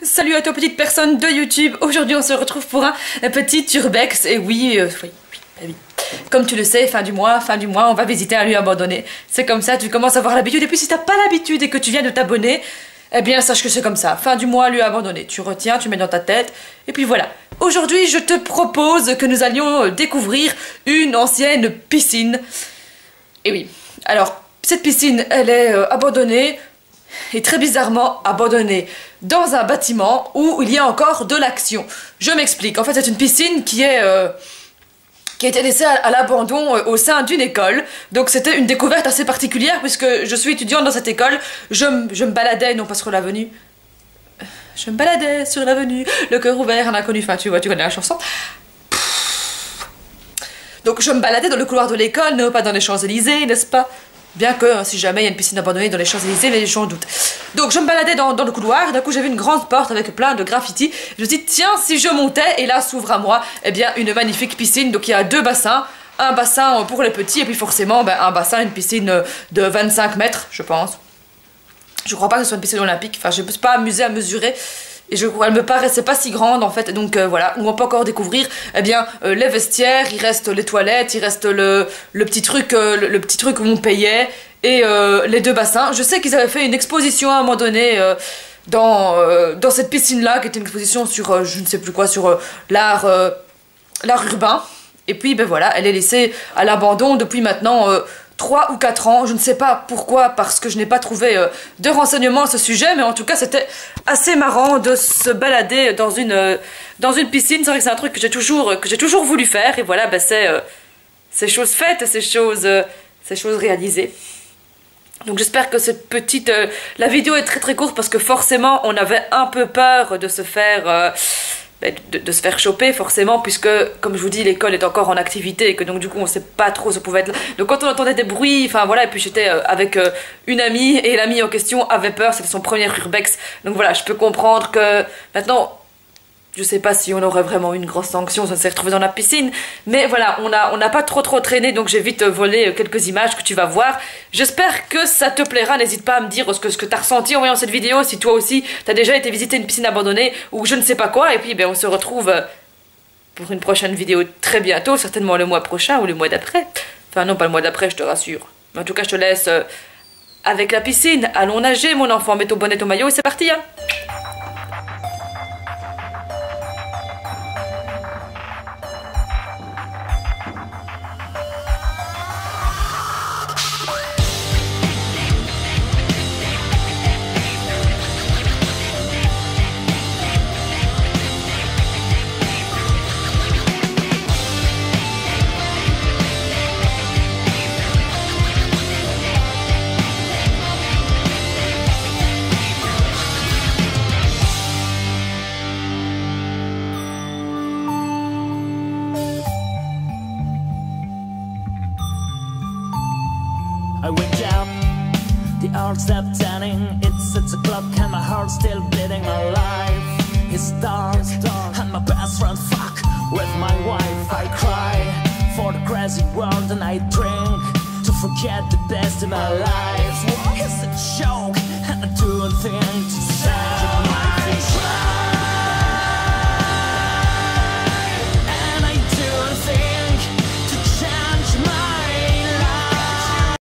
Salut à toi petite personne de YouTube. Aujourd'hui on se retrouve pour un petit urbex. Et oui, oui. Comme tu le sais, fin du mois, on va visiter un lieu abandonné. C'est comme ça, tu commences à avoir l'habitude. Et puis si t'as pas l'habitude et que tu viens de t'abonner, eh bien sache que c'est comme ça. Fin du mois, lieu abandonné. Tu retiens, tu mets dans ta tête. Et puis voilà. Aujourd'hui je te propose que nous allions découvrir une ancienne piscine. Et oui, alors cette piscine elle est abandonnée. Et très bizarrement abandonnée dans un bâtiment où il y a encore de l'action. Je m'explique. En fait, c'est une piscine qui a été laissée à l'abandon au sein d'une école. Donc c'était une découverte assez particulière puisque je suis étudiante dans cette école. Je me baladais, non pas sur l'avenue. Je me baladais sur l'avenue, le cœur ouvert, un inconnu. Enfin, tu vois, tu connais la chanson. Donc je me baladais dans le couloir de l'école, non pas dans les Champs-Élysées, n'est-ce pas? Bien que, si jamais il y a une piscine abandonnée dans les Champs-Élysées, les gens doutent. Donc je me baladais dans le couloir, d'un coup j'ai vu une grande porte avec plein de graffitis. Je me suis dit, tiens, si je montais, et là s'ouvre à moi, eh bien, une magnifique piscine. Donc il y a deux bassins, un bassin pour les petits, et puis forcément, un bassin, une piscine de 25 mètres, je pense. Je crois pas que ce soit une piscine olympique, enfin je ne me suis pas amusée à mesurer. Et elle me paraissait pas si grande en fait, donc voilà, on peut encore découvrir eh bien les vestiaires, il reste les toilettes, il reste le petit truc où on payait et les deux bassins. Je sais qu'ils avaient fait une exposition à un moment donné dans cette piscine là, qui était une exposition sur je ne sais plus quoi, sur l'art urbain. Et puis ben voilà, elle est laissée à l'abandon depuis maintenant 3 ou 4 ans, je ne sais pas pourquoi, parce que je n'ai pas trouvé de renseignements à ce sujet, mais en tout cas c'était assez marrant de se balader dans une piscine. C'est vrai que c'est un truc que j'ai toujours voulu faire, et voilà, c'est chose faite, c'est chose réalisée. Donc j'espère que cette petite... la vidéo est très très courte parce que forcément on avait un peu peur de se faire... de se faire choper forcément, puisque comme je vous dis l'école est encore en activité et que donc du coup on sait pas trop où ça pouvait être là. Donc quand on entendait des bruits, enfin voilà, et puis j'étais avec une amie et l'amie en question avait peur, c'était son premier urbex. Donc voilà, je peux comprendre que maintenant je sais pas si on aurait vraiment eu une grosse sanction si on s'est retrouvé dans la piscine, mais voilà, on n'a pas trop traîné, donc j'ai vite volé quelques images que tu vas voir. J'espère que ça te plaira, n'hésite pas à me dire ce que tu as ressenti en voyant cette vidéo, si toi aussi tu as déjà été visiter une piscine abandonnée ou je ne sais pas quoi, et puis on se retrouve pour une prochaine vidéo très bientôt, certainement le mois prochain ou le mois d'après. Enfin non, pas le mois d'après, je te rassure. Mais en tout cas, je te laisse avec la piscine. Allons nager mon enfant, mets ton bonnet, ton maillot et c'est parti hein. I wake up, the hours stop turning. It's 6 o'clock and my heart's still beating. My life is dark, and my best friend fuck with my wife. I cry for the crazy world and I drink to forget the best in my life. It's a joke and I do a thing to say.